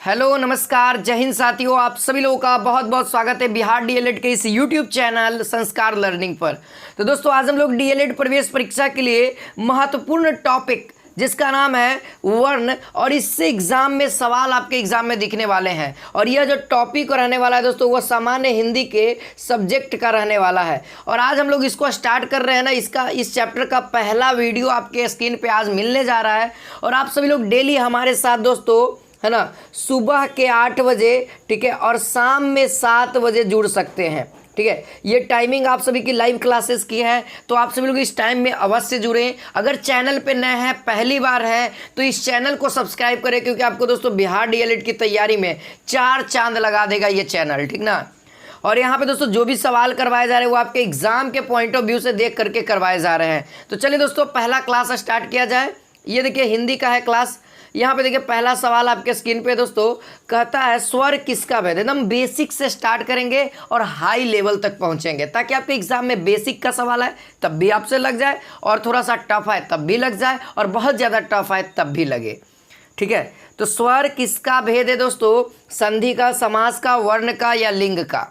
Hello नमस्कार जय हिंद साथियों, आप सभी लोगों का बहुत बहुत स्वागत है बिहार डीएलएड के इस यूट्यूब चैनल संस्कार लर्निंग पर। तो दोस्तों आज हम लोग डीएलएड प्रवेश परीक्षा के लिए महत्वपूर्ण टॉपिक जिसका नाम है वर्ण, और इससे एग्जाम में सवाल आपके एग्जाम में दिखने वाले हैं। और यह जो टॉपिक रहने वाला है दोस्तों वह सामान्य हिंदी के सब्जेक्ट का रहने वाला है। और आज हम लोग इसको स्टार्ट कर रहे हैं ना, इस चैप्टर का पहला वीडियो आपके स्क्रीन पे आज मिलने जा रहा है। और आप सभी लोग डेली हमारे साथ दोस्तों है ना, सुबह के 8 बजे ठीक है और शाम में 7 बजे जुड़ सकते हैं। ठीक है, ये टाइमिंग आप सभी की लाइव क्लासेस की है, तो आप सभी लोग इस टाइम में अवश्य जुड़ें। अगर चैनल पे नए हैं, पहली बार है, तो इस चैनल को सब्सक्राइब करें, क्योंकि आपको दोस्तों बिहार डीएलएड की तैयारी में 4 चांद लगा देगा ये चैनल, ठीक ना। और यहाँ पे दोस्तों जो भी सवाल करवाए जा रहे हैं वो आपके एग्जाम के पॉइंट ऑफ व्यू से देख करके करवाए जा रहे हैं। तो चलिए दोस्तों पहला क्लास स्टार्ट किया जाए। ये देखिए हिंदी का है क्लास। यहाँ पे देखिए पहला सवाल आपके स्क्रीन पे दोस्तों कहता है स्वर किसका भेद। एकदम बेसिक से स्टार्ट करेंगे और हाई लेवल तक पहुँचेंगे, ताकि आपके एग्जाम में बेसिक का सवाल है तब भी आपसे लग जाए, और थोड़ा सा टफ है तब भी लग जाए, और बहुत ज़्यादा टफ है तब भी लगे। ठीक है, तो स्वर किसका भेद है दोस्तों? संधि का, समास का, वर्ण का या लिंग का?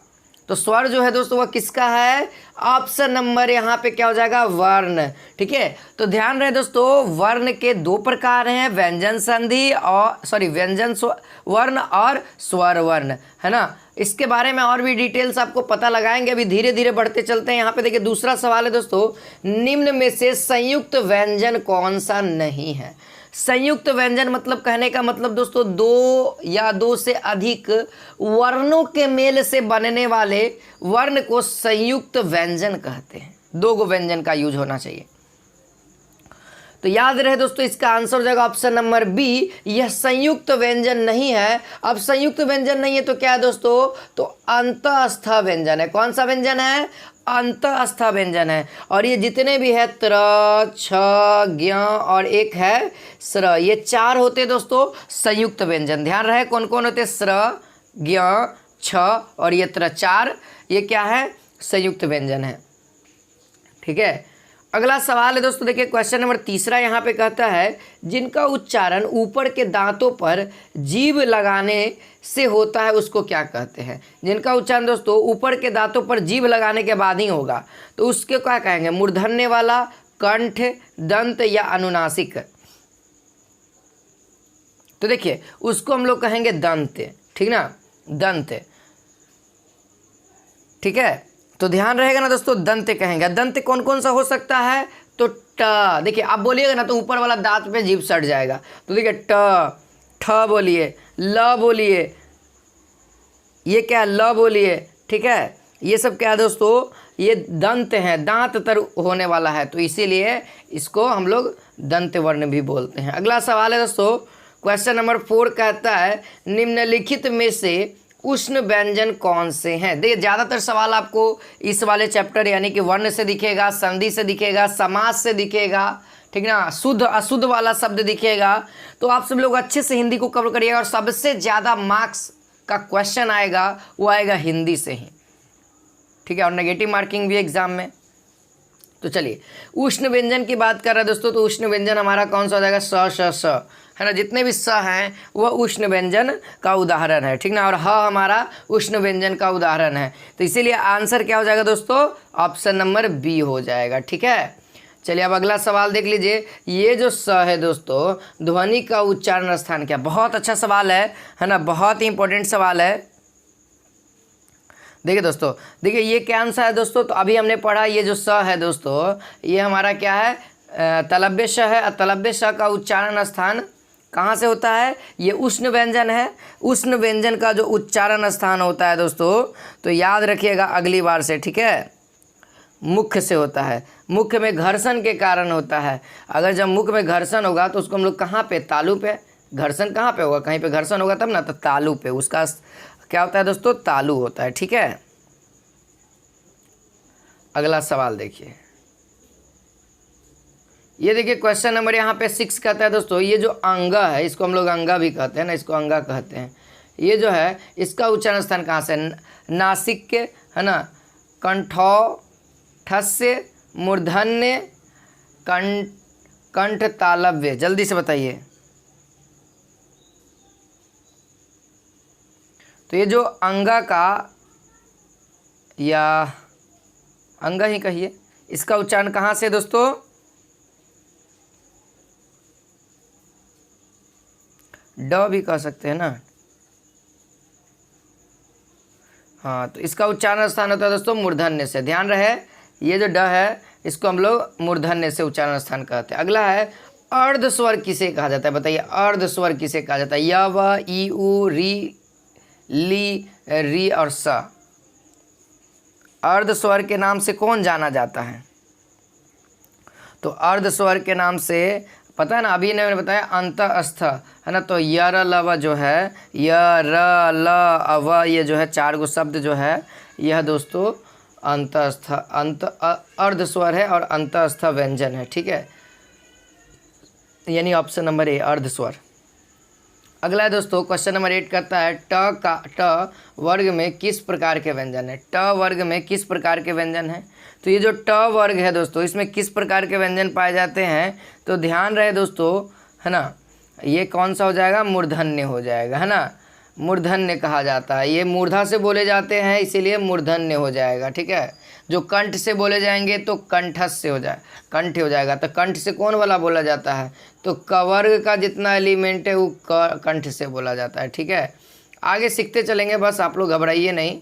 तो स्वर जो है दोस्तों वह किसका है? ऑप्शन नंबर यहाँ पे क्या हो जाएगा? वर्ण। ठीक है, तो ध्यान रहे दोस्तों वर्ण के 2 प्रकार हैं, व्यंजन संधि और व्यंजन वर्ण और स्वर वर्ण, है ना। इसके बारे में और भी डिटेल्स आपको पता लगाएंगे, अभी धीरे धीरे बढ़ते चलते हैं। यहाँ पे देखिए दूसरा सवाल है दोस्तों, निम्न में से संयुक्त व्यंजन कौन सा नहीं है? संयुक्त व्यंजन मतलब कहने का मतलब दोस्तों 2 या 2 से अधिक वर्णों के मेल से बनने वाले वर्ण को संयुक्त व्यंजन कहते हैं। 2 गो व्यंजन का यूज होना चाहिए। तो याद रहे दोस्तों इसका आंसर हो जाएगा ऑप्शन नंबर बी, यह संयुक्त व्यंजन नहीं है। अब संयुक्त व्यंजन नहीं है तो क्या है दोस्तों? तो अंतःस्थ व्यंजन है। कौन सा व्यंजन है? अंतःस्थ व्यंजन है। और ये जितने भी है त्र, छ, ज्ञ और एक है स्र, ये 4 होते हैं दोस्तों संयुक्त व्यंजन। ध्यान रहे कौन कौन होते? स्र, ज्ञ, छ और ये त्र, 4 ये क्या है? संयुक्त व्यंजन है। ठीक है, अगला सवाल है दोस्तों देखिए क्वेश्चन नंबर 3 यहाँ पे कहता है जिनका उच्चारण ऊपर के दांतों पर जीभ लगाने से होता है उसको क्या कहते हैं? जिनका उच्चारण दोस्तों ऊपर के दांतों पर जीभ लगाने के बाद ही होगा तो उसके क्या कहेंगे? मूर्धन्य वाला, कंठ, दंत या अनुनासिक? तो देखिए उसको हम लोग कहेंगे दंत, ठीक ना, दंत। ठीक है, तो ध्यान रहेगा ना दोस्तों, दंत कहेंगे। दंत कौन कौन सा हो सकता है? तो ट, देखिए आप बोलिएगा ना तो ऊपर वाला दांत पे जीभ सट जाएगा। तो देखिए ट, ठ बोलिए, ल बोलिए, ये क्या है? ल बोलिए। ठीक है, ये सब क्या है दोस्तों? ये दंत हैं, दांत तर होने वाला है, तो इसीलिए इसको हम लोग दंत वर्ण भी बोलते हैं। अगला सवाल है दोस्तों क्वेश्चन नंबर 4 कहता है निम्नलिखित में से उष्ण व्यंजन कौन से हैं? देखिए ज़्यादातर सवाल आपको इस वाले चैप्टर यानी कि वर्ण से दिखेगा, संधि से दिखेगा, समास से दिखेगा, ठीक ना, शुद्ध अशुद्ध वाला शब्द दिखेगा। तो आप सब लोग अच्छे से हिंदी को कवर करिएगा, और सबसे ज़्यादा मार्क्स का क्वेश्चन आएगा वो आएगा हिंदी से ही। ठीक है, और नेगेटिव मार्किंग भी एग्जाम में। तो चलिए उष्ण व्यंजन की बात कर रहे हैं दोस्तों, तो उष्ण व्यंजन हमारा कौन सा हो जाएगा? स, श, स, है ना। जितने भी स हैं वह उष्ण व्यंजन का उदाहरण है, ठीक ना। और ह हमारा उष्ण व्यंजन का उदाहरण है, तो इसीलिए आंसर क्या हो जाएगा दोस्तों? ऑप्शन नंबर बी हो जाएगा। ठीक है, चलिए अब अगला सवाल देख लीजिए। ये जो स है दोस्तों ध्वनि का उच्चारण स्थान क्या? बहुत अच्छा सवाल है ना, बहुत ही इंपॉर्टेंट सवाल है। देखिए दोस्तों, देखिए ये क्या आंसर है दोस्तों? तो अभी हमने पढ़ा ये जो स है दोस्तों ये हमारा क्या है? तलव्य श है। तलव्य श का उच्चारण स्थान कहाँ से होता है? ये उष्ण व्यंजन है। उष्ण व्यंजन का जो उच्चारण स्थान होता है दोस्तों, तो याद रखिएगा अगली बार से, ठीक है, मुख से होता है। मुख में घर्षण के कारण होता है। अगर जब मुख में घर्षण होगा तो उसको हम लोग कहाँ पे? तालु पे। घर्षण कहाँ पे होगा? कहीं पे घर्षण होगा तब ना, तो तालु पे उसका क्या होता है दोस्तों? तालु होता है। ठीक है, अगला सवाल देखिए। ये देखिए क्वेश्चन नंबर यहाँ पे 6 कहता है दोस्तों ये जो अंगा है इसको हम लोग अंगा भी कहते हैं ना, इसको अंगा कहते हैं। ये जो है इसका उच्चारण स्थान कहाँ से? नासिक के, है ना, कंठौ, ठस्य, मूर्धन्य, कंठ तालव्य। जल्दी से बताइए। तो ये जो अंगा का या अंगा ही कहिए, इसका उच्चारण कहाँ से दोस्तों? ड भी कह सकते हैं ना। हाँ, तो इसका उच्चारण स्थान होता है दोस्तों मूर्धन्य से। ध्यान रहे, ये जो ड है इसको हम लोग मूर्धन्य से उच्चारण स्थान कहते हैं। अगला है अर्ध स्वर किसे कहा जाता है? बताइए, अर्ध स्वर किसे कहा जाता है? य, व, ई, उ, री, ली, री और स। अर्ध स्वर के नाम से कौन जाना जाता है? तो अर्ध स्वर के नाम से पता है ना, अभी मैंने बताया अंतस्थ है ना। तो य, र, ल, व जो है, य, र, ल, अव, ये जो है 4 गो शब्द जो है, यह दोस्तों अंतस्थ अर्ध स्वर है और अंतस्थ व्यंजन है। ठीक है, यानी ऑप्शन नंबर ए अर्ध स्वर। अगला है दोस्तों क्वेश्चन नंबर 8 करता है ट वर्ग में किस प्रकार के व्यंजन है? ट वर्ग में किस प्रकार के व्यंजन है? तो ये जो ट वर्ग है दोस्तों, इसमें किस प्रकार के व्यंजन पाए जाते हैं? तो ध्यान रहे दोस्तों, है ना, ये कौन सा हो जाएगा? मूर्धन्य हो जाएगा, है ना। मूर्धन्य कहा जाता है। ये मूर्धा से बोले जाते हैं, इसीलिए मूर्धन्य हो जाएगा। ठीक है, जो कंठ से बोले जाएंगे तो कंठस से हो जाए, कंठ हो जाएगा। तो कंठ से कौन वाला बोला जाता है? तो कवर्ग का जितना एलिमेंट है वो कंठ से बोला जाता है। ठीक है, आगे सीखते चलेंगे, बस आप लोग घबराइए नहीं।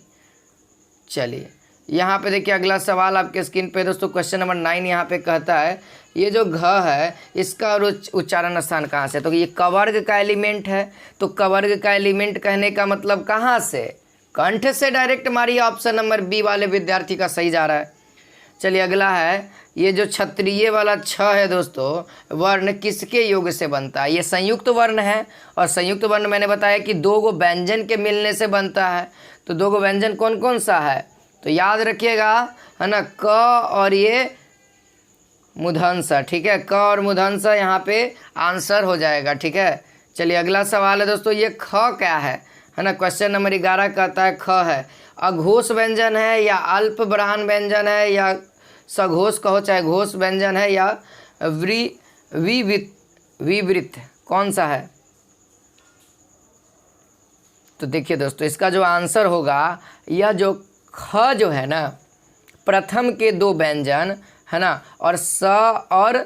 चलिए यहाँ पे देखिए अगला सवाल आपके स्क्रीन पे दोस्तों, क्वेश्चन नंबर 9 यहाँ पे कहता है ये जो घ है इसका उच्चारण स्थान कहाँ से? तो ये कवर्ग का एलिमेंट है। तो कवर्ग का एलिमेंट कहने का मतलब कहाँ से? कंठ से डायरेक्ट मारिए। ऑप्शन नंबर बी वाले विद्यार्थी का सही जा रहा है। चलिए अगला है, ये जो क्षत्रिय वाला छ है दोस्तों, वर्ण किसके योग से बनता है? ये संयुक्त वर्ण है, और संयुक्त वर्ण मैंने बताया कि 2 गो व्यंजन के मिलने से बनता है। तो 2 गो व्यंजन कौन कौन सा है? तो याद रखिएगा, है ना, क और ये मूर्धन्य। ठीक है, क और मूर्धन्य यहाँ पे आंसर हो जाएगा। ठीक है, चलिए अगला सवाल है दोस्तों, ये ख क्या है ना। क्वेश्चन नंबर 11 कहता है ख है अघोष व्यंजन है या अल्प ब्राह्मण व्यंजन है या सघोष कहो चाहे घोष व्यंजन है या विवृत, कौन सा है? तो देखिए दोस्तों, इसका जो आंसर होगा, यह जो ख जो है ना, प्रथम के 2 व्यंजन है ना, और स और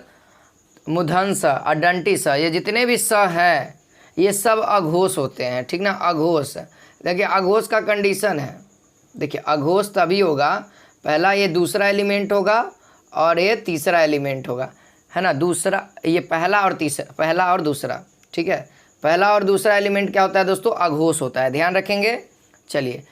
मूर्धन्य स और दंती स, ये जितने भी स है ये सब अघोष होते हैं। ठीक ना, अघोष। देखिए अघोष का कंडीशन है, देखिए अघोष तभी होगा, पहला ये दूसरा एलिमेंट होगा और ये तीसरा एलिमेंट होगा, है ना। दूसरा ये पहला और तीसरा, पहला और दूसरा। ठीक है, पहला और दूसरा एलिमेंट क्या होता है दोस्तों? अघोष होता है। ध्यान रखेंगे। चलिए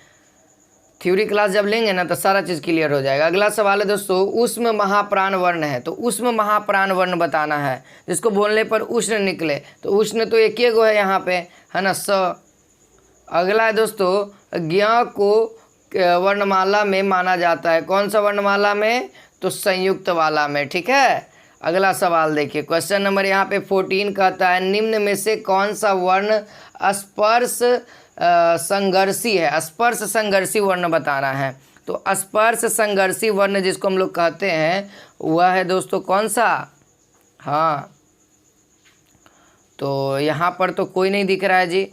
थ्योरी क्लास जब लेंगे ना तो सारा चीज़ क्लियर हो जाएगा। अगला सवाल है दोस्तों, उष्म महाप्राण वर्ण है। तो उष्म महाप्राण वर्ण बताना है, जिसको बोलने पर उष्ण निकले। तो उष्ण तो एक ही गो है यहाँ पे, है ना, स। अगला है दोस्तों, ज्ञ को वर्णमाला में माना जाता है। कौन सा वर्णमाला में? तो संयुक्त वाला में। ठीक है, अगला सवाल देखिए, क्वेश्चन नंबर यहाँ पे 14 कहता है निम्न में से कौन सा वर्ण स्पर्श संघर्षी है? स्पर्श संघर्षी वर्ण बताना है। तो स्पर्श संघर्षी वर्ण जिसको हम लोग कहते हैं वह है दोस्तों कौन सा? हाँ, तो यहाँ पर तो कोई नहीं दिख रहा है जी।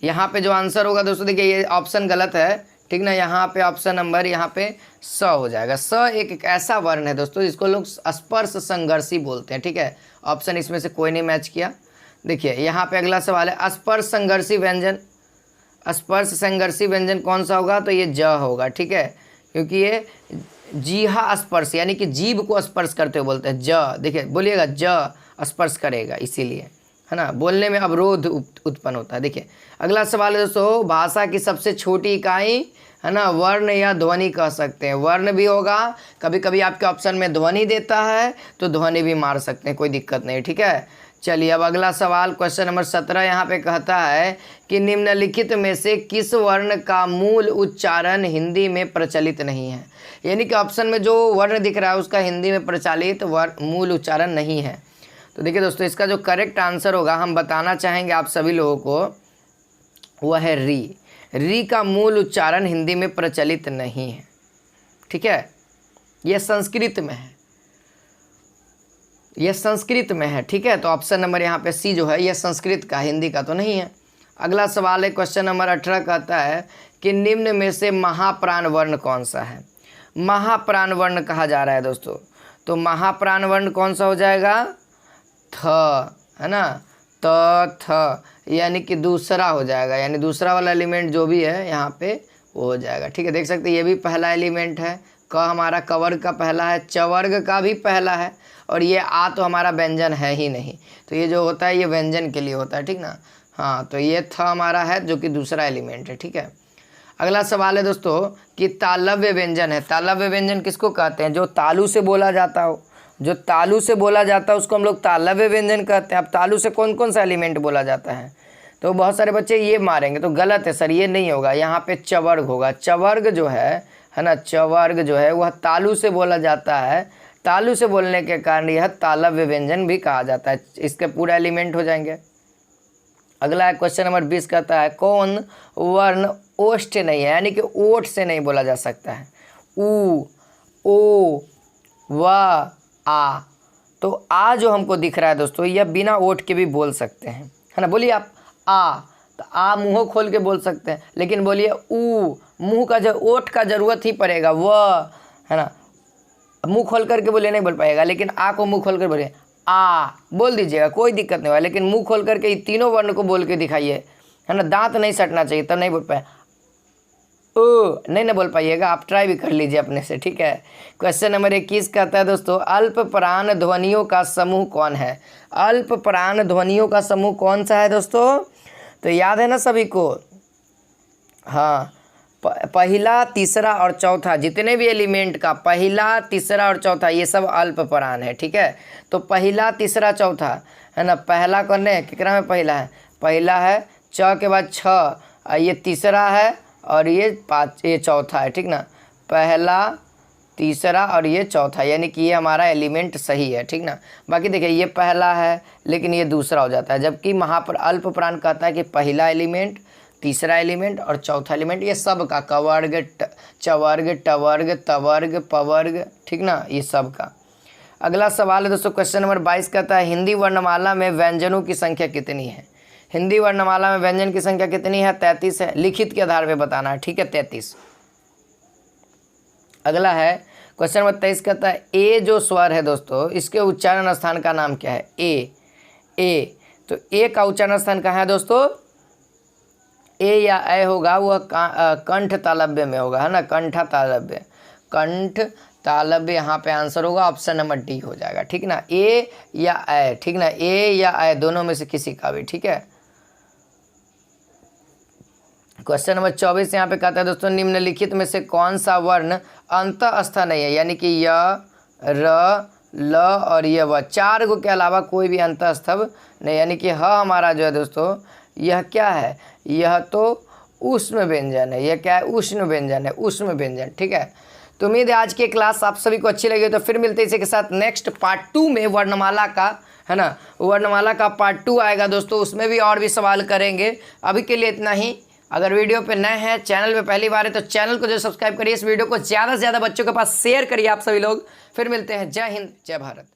यहाँ पे जो आंसर होगा दोस्तों, देखिए ये ऑप्शन गलत है। ठीक ना, यहाँ पे ऑप्शन नंबर यहाँ पे स हो जाएगा। स एक ऐसा वर्ण है दोस्तों जिसको लोग स्पर्श संघर्षी बोलते हैं। ठीक है, ऑप्शन इसमें से कोई नहीं मैच किया। देखिए यहाँ पे अगला सवाल है, स्पर्श संघर्षी व्यंजन। स्पर्श संघर्षी व्यंजन कौन सा होगा? तो ये ज होगा। ठीक है, क्योंकि ये जीहा स्पर्श यानी कि जीभ को स्पर्श करते हुए बोलते हैं। ज, देखिए बोलिएगा, ज स्पर्श करेगा, इसीलिए, है ना, बोलने में अवरोध उत्पन्न होता है। देखिए अगला सवाल है दोस्तों, भाषा की सबसे छोटी इकाई, है ना, वर्ण या ध्वनि कह सकते हैं। वर्ण भी होगा, कभी कभी आपके ऑप्शन में ध्वनि देता है तो ध्वनि भी मार सकते हैं, कोई दिक्कत नहीं। ठीक है, चलिए अब अगला सवाल क्वेश्चन नंबर 17 यहाँ पे कहता है कि निम्नलिखित में से किस वर्ण का मूल उच्चारण हिंदी में प्रचलित नहीं है? यानी कि ऑप्शन में जो वर्ण दिख रहा है उसका हिंदी में प्रचलित मूल उच्चारण नहीं है। तो देखिए दोस्तों, इसका जो करेक्ट आंसर होगा, हम बताना चाहेंगे आप सभी लोगों को, वह है री। री का मूल उच्चारण हिंदी में प्रचलित नहीं है। ठीक है, यह संस्कृत में है, यह संस्कृत में है। ठीक है, तो ऑप्शन नंबर यहाँ पे सी जो है यह संस्कृत का, हिंदी का तो नहीं है। अगला सवाल है क्वेश्चन नंबर 18 कहता है कि निम्न में से महाप्राण वर्ण कौन सा है। महाप्राण वर्ण कहा जा रहा है दोस्तों, तो महाप्राण वर्ण कौन सा हो जाएगा, थ, है ना, त थ, यानी कि दूसरा हो जाएगा, यानी दूसरा वाला एलिमेंट जो भी है यहाँ पे वो हो जाएगा। ठीक है, देख सकते हैं ये भी पहला एलिमेंट है, क हमारा कवर्ग का पहला है, चवर्ग का भी पहला है, और ये आ तो हमारा व्यंजन है ही नहीं, तो ये जो होता है ये व्यंजन के लिए होता है, ठीक ना। हाँ, तो ये थ हमारा है जो कि दूसरा एलिमेंट है। ठीक है, अगला सवाल है दोस्तों कि तालव्य व्यंजन है। तालव्य व्यंजन किसको कहते हैं, जो तालु से बोला जाता हो, जो तालु से बोला जाता है उसको हम लोग तालव्य व्यंजन कहते हैं। अब तालु से कौन कौन सा एलिमेंट बोला जाता है, तो बहुत सारे बच्चे ये मारेंगे, तो गलत है सर, ये नहीं होगा, यहाँ पे चवर्ग होगा। चवर्ग जो है ना, चवर्ग जो है वह तालु से बोला जाता है, तालु से बोलने के कारण यह तालव्य व्यंजन भी कहा जाता है, इसके पूरा एलिमेंट हो जाएंगे। अगला है क्वेश्चन नंबर 20 कहता है कौन वर्ण ओष्ठ नहीं है, यानी कि ओठ से नहीं बोला जा सकता है। उ, ओ, व, आ, तो आ जो हमको दिख रहा है दोस्तों यह बिना ओठ के भी बोल सकते हैं, है ना। बोलिए आप आ, तो आ मुँह खोल के बोल सकते हैं, लेकिन बोलिए ऊ, मुँह का जो ओठ का जरूरत ही पड़ेगा, व, है ना, मुँह खोल करके बोलिए नहीं बोल पाएगा, लेकिन आ को मुँह खोल कर बोलिए आ, बोल दीजिएगा, कोई दिक्कत नहीं होगा, लेकिन मुँह खोल करके तीनों वर्ण को बोल के दिखाइए, है ना, दांत नहीं सटना चाहिए तब नहीं बोल पाए, ओ नहीं ना बोल पाइएगा, आप ट्राई भी कर लीजिए अपने से। ठीक है, क्वेश्चन नंबर 21 कहता है दोस्तों अल्प प्राण ध्वनियों का समूह कौन है। अल्प प्राण ध्वनियों का समूह कौन सा है दोस्तों, तो याद है ना सभी को, हाँ, पहला तीसरा और चौथा, जितने भी एलिमेंट का पहला तीसरा और चौथा ये सब अल्प प्राण है। ठीक है, तो पहला तीसरा चौथा, है ना, पहला कौन है, कितना में पहला है, पहला है, च के बाद छ, ये तीसरा है और ये पाँच, ये चौथा है, ठीक ना, पहला तीसरा और ये चौथा, यानी कि ये हमारा एलिमेंट सही है, ठीक ना। बाकी देखिए ये पहला है लेकिन ये दूसरा हो जाता है, जबकि अल्प प्राण कहता है कि पहला एलिमेंट, तीसरा एलिमेंट और चौथा एलिमेंट ये सब का, कवर्ग, चवर्ग, टवर्ग, तवर्ग, पवर्ग, ठीक ना, ये सब का। अगला सवाल है दोस्तों क्वेश्चन नंबर 22 कहता है हिंदी वर्णमाला में व्यंजनों की संख्या कितनी है। हिंदी वर्णमाला में व्यंजन की संख्या कितनी है, 33 है, लिखित के आधार पे बताना है। ठीक है, 33। अगला है क्वेश्चन नंबर 23 कहता है ए जो स्वर है दोस्तों इसके उच्चारण स्थान का नाम क्या है। ए, तो ए का उच्चारण स्थान कहाँ है दोस्तों, ए या ए होगा वह कंठ तालव्य में होगा, है ना, कंठा तालव्य, कंठ तालव्य यहाँ पे आंसर होगा, ऑप्शन नंबर डी हो जाएगा। ठीक ना, ए या ए, ठीक ना, ए या ए दोनों में से किसी का भी। ठीक है, क्वेश्चन नंबर 24 यहाँ पे कहता है दोस्तों निम्नलिखित में से कौन सा वर्ण अंतःस्थ नहीं है, यानी कि य, र, ल और ये व, चार को के अलावा कोई भी अंतःस्थ नहीं, यानी कि ह हमारा जो है दोस्तों यह क्या है, यह तो उष्ण व्यंजन है, यह क्या है, उष्ण व्यंजन है, उष्ण व्यंजन। ठीक है, तो उम्मीद है आज की क्लास आप सभी को अच्छी लगी, तो फिर मिलते हैं इसी के साथ नेक्स्ट पार्ट 2 में वर्णमाला का, है ना, वर्णमाला का पार्ट 2 आएगा दोस्तों, उसमें भी और भी सवाल करेंगे। अभी के लिए इतना ही। अगर वीडियो पे नए हैं, चैनल पे पहली बार है, तो चैनल को जो सब्सक्राइब करिए, इस वीडियो को ज़्यादा से ज़्यादा बच्चों के पास शेयर करिए आप सभी लोग। फिर मिलते हैं, जय हिंद, जय भारत।